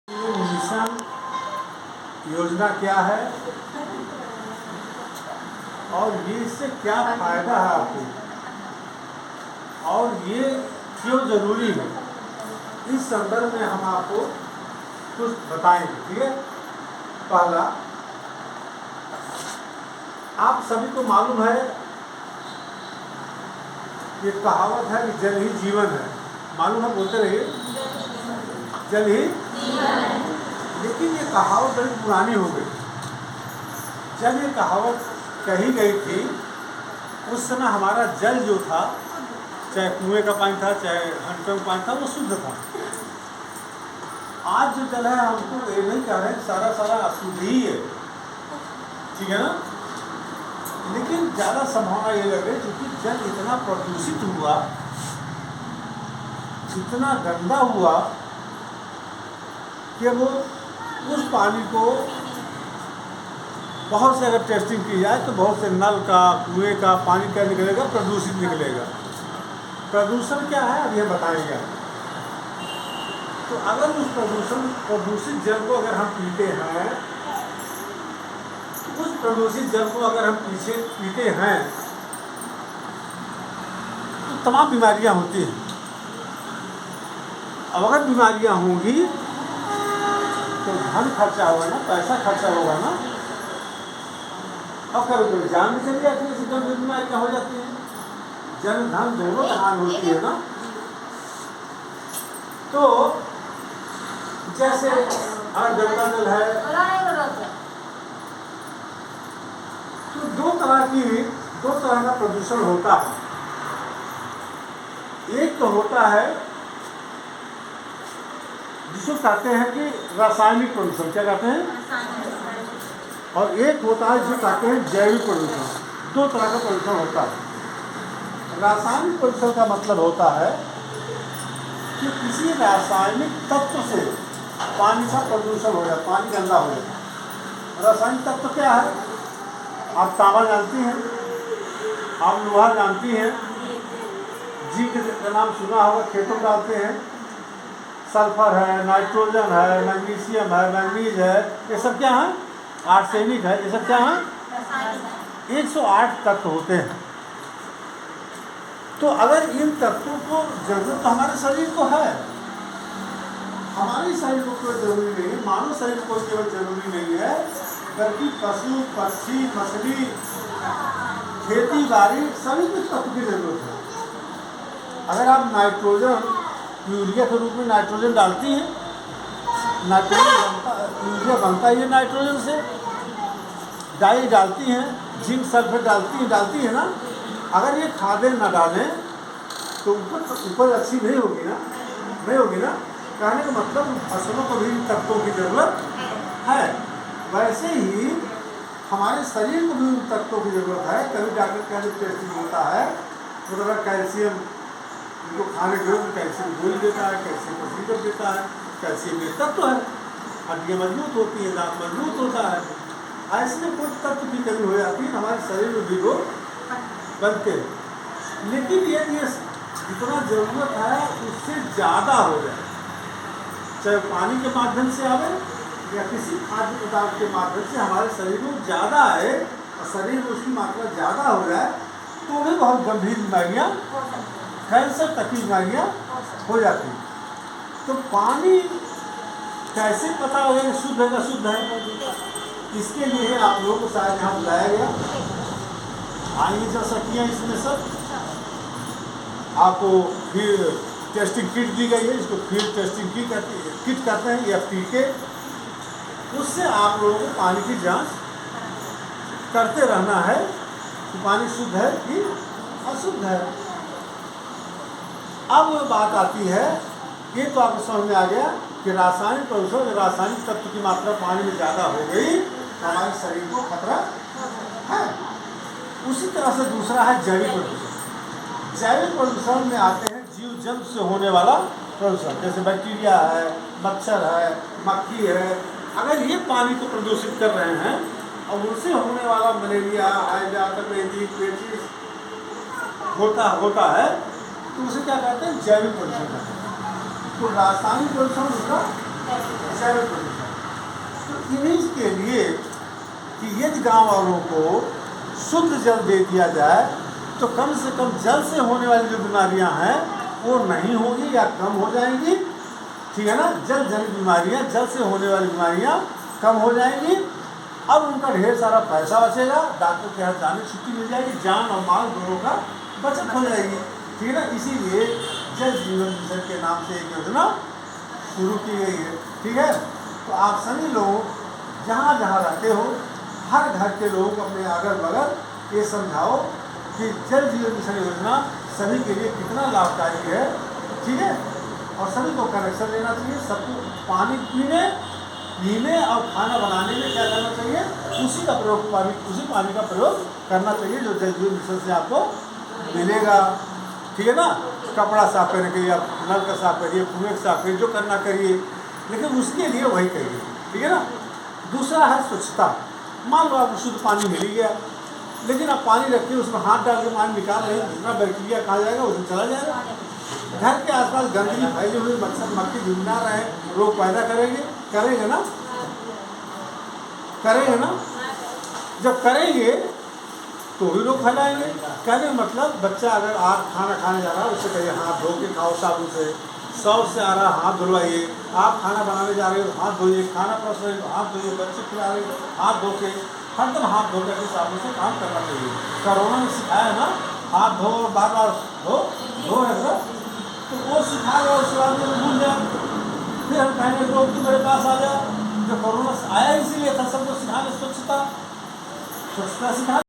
Mission योजना क्या है और ये इससे क्या फायदा है आपको और ये क्यों जरूरी है, इस संदर्भ में हम आपको कुछ बताएंगे। ठीक है। पहला, आप सभी को मालूम है ये कहावत है कि जल ही जीवन है। मालूम है, बोलते रहिए, जल ही। लेकिन ये कहावत बड़ी पुरानी हो गई। जब ये कहावत कही गई थी उस समय हमारा जल जो था, चाहे कुएं का पानी था चाहे हैंडपंप का पानी था, वो शुद्ध था। आज जो जल है हमको ये नहीं कह रहे हैं सारा अशुद्ध ही है, ठीक है ना। लेकिन ज़्यादा संभावना ये लग रही है क्योंकि जल इतना प्रदूषित हुआ, इतना गंदा हुआ कि वो उस पानी को बहुत से अगर टेस्टिंग की जाए तो बहुत से नल का कुएं का पानी क्या निकलेगा, प्रदूषित निकलेगा। प्रदूषण क्या है अब ये बताएंगे। तो अगर उस प्रदूषित जल को अगर हम पीते हैं, उस प्रदूषित जल को अगर हम पीते हैं तो तमाम बीमारियां होती हैं। अब अगर बीमारियां होंगी तो धन खर्चा होगा ना, पैसा खर्चा होगा ना। अब कभी जान भी चली जाती है, ऐसी गंभीर बीमारियां हो जाती हैं, जन धन दोनों हानि होती है ना। तो जैसे हर गंगा जल है तो दो तरह का प्रदूषण होता है। एक तो होता है जिसको कहते हैं कि रासायनिक प्रदूषण, क्या कहते हैं, और एक होता है जिसे कहते हैं जैविक प्रदूषण। दो तरह का प्रदूषण होता है। रासायनिक प्रदूषण का मतलब होता है कि किसी रासायनिक तत्व से पानी का प्रदूषण हो जाए, पानी गंदा हो जाए। रासायनिक तत्व क्या है? आप तांबा जानती हैं, आप लोहा जानती हैं, जिंक का नाम सुना होगा, खेतों डालते हैं। सल्फर है, नाइट्रोजन है, मैग्नीशियम है, मैंगनीज है, ये सब क्या है? आर्सेनिक है, ये सब क्या है? 108 तत्व होते हैं। तो अगर इन तत्वों को जरूरत तो हमारे शरीर को है, हमारे शरीर को कोई जरूरी नहीं है, मानव शरीर को केवल जरूरी नहीं है, बल्कि पशु पक्षी मछली खेती बाड़ी सभी कुछ तत्व की जरूरत है। अगर आप नाइट्रोजन यूरिया के रूप में नाइट्रोजन डालती हैं, यूरिया बनता है नाइट्रोजन से। डाई डालती हैं, जिंक सल्फेट डालती है ना। अगर ये खादें ना डालें तो उपज अच्छी नहीं होगी ना। कहने का मतलब फसलों को भी तत्वों की जरूरत है। वैसे ही हमारे शरीर को भी उन तत्वों की जरूरत है। कभी डॉक्टर का जो टेस्टिंग होता है तो अगर कैल्शियम इनको खाने के लिए कैल्शियम गोली देता है, कैल्शियम का सिरप देता है। कैल्शियम ये तत्व है, हड्डियाँ मजबूत होती है, दांत मजबूत होता है। ऐसे कोई तत्व की कमी हो जाती है, हमारे शरीर में भी रोग बनते हैं। लेकिन यदि जितना जरूरत है उससे ज़्यादा हो जाए, चाहे पानी के माध्यम से आवे या किसी खाद्य पदार्थ के माध्यम से हमारे शरीर में ज़्यादा आए और शरीर में उसकी मात्रा ज़्यादा हो जाए तो भी बहुत गंभीर बीमारियाँ, कैंसर तक की बीमारियाँ हो जाती हैं। तो पानी कैसे पता होगा शुद्ध है या अशुद्ध है? इसके लिए आप लोगों को शायद यहाँ बुलाया गया, आएंगे जा सकिए इसमें सब। आपको फिर टेस्टिंग किट दी गई है, इसको फील्ड टेस्टिंग किट कहते हैं, FTK। उससे आप लोगों को पानी की जांच करते रहना है कि पानी शुद्ध है कि अशुद्ध है। अब बात आती है, ये तो आपको समझ में आ गया कि रासायनिक प्रदूषण, रासायनिक तत्व की मात्रा पानी में ज़्यादा हो गई तो हमारे शरीर को खतरा है। उसी तरह से दूसरा है जैविक प्रदूषण। जैविक प्रदूषण में आते हैं जीव जंतु से होने वाला प्रदूषण, जैसे बैक्टीरिया है, मच्छर है, मक्खी है। अगर ये पानी को प्रदूषित कर रहे हैं और उनसे होने वाला मलेरिया, हैजा, पेचिस होता है तो उसे क्या कहते हैं? जैविक प्रदूषण कहते हैं। तो रासायनिक प्रदूषण उसका जल प्रदूषण। तो इन्हीं के लिए कि यदि गांव वालों को शुद्ध जल दे दिया जाए तो कम से कम जल से होने वाली जो बीमारियां हैं वो नहीं होगी या कम हो जाएंगी, ठीक है ना। जल जनित बीमारियां, जल से होने वाली बीमारियां कम हो जाएंगी। अब उनका ढेर सारा पैसा बचेगा, डॉक्टर के यहाँ जाने छुट्टी मिल जाएगी, जान और माल दोनों का बचत हो जाएगी, ठीक है ना। इसीलिए जल जीवन मिशन के नाम से एक योजना शुरू की गई है, ठीक है। तो आप सभी लोग जहाँ जहाँ रहते हो, हर घर के लोग अपने अगल बगल ये समझाओ कि जल जीवन मिशन योजना सभी के लिए कितना लाभकारी है, ठीक है। और सभी को कनेक्शन लेना चाहिए, सबको पानी पीने और खाना बनाने में क्या करना चाहिए, उसी का प्रयोग करना चाहिए जो जल जीवन मिशन से आपको मिलेगा, ठीक है ना। कपड़ा साफ करने के लिए आप नल का साफ करिए, कुएं का साफ करिए, जो करना करिए, लेकिन उसके लिए वही करिए, ठीक है ना। दूसरा है स्वच्छता। मान लो आपको शुद्ध पानी मिल गया, लेकिन आप पानी रखिए, उसमें हाथ डाल के पानी निकाल रहे हैं, जितना बैक्टीरिया कहाँ जाएगा उसमें चला जाएगा। घर के आसपास गंदगी फैली हुई, मच्छर मक्खी झुंझुना रहे, रोग पैदा करेंगे ना। जब करेंगे तो भी लोग फैलाएंगे। कहने मतलब बच्चा अगर आप खाना खाने जा रहा है उससे कहिए हाथ धो के खाओ साबुन से, शौच से आ रहा हाथ धुलवाइए। आप खाना बनाने जा रहे हो हाथ धोइए, खाना परोस रहे हो हाथ धोइए, बच्चे खिला रहे हो हाथ धो के, हरदम हाथ धो करके साबुन से काम करना चाहिए। कोरोना ने सिखाया ना, हाथ धो और बार बार धो है सर, तो वो सिखा गया, उसके बाद में भूल जाए, फिर हम कहेंगे लोग तो मेरे पास आ जाए। जो कोरोना आया इसीलिए था, सबको सिखाने स्वच्छता सिखा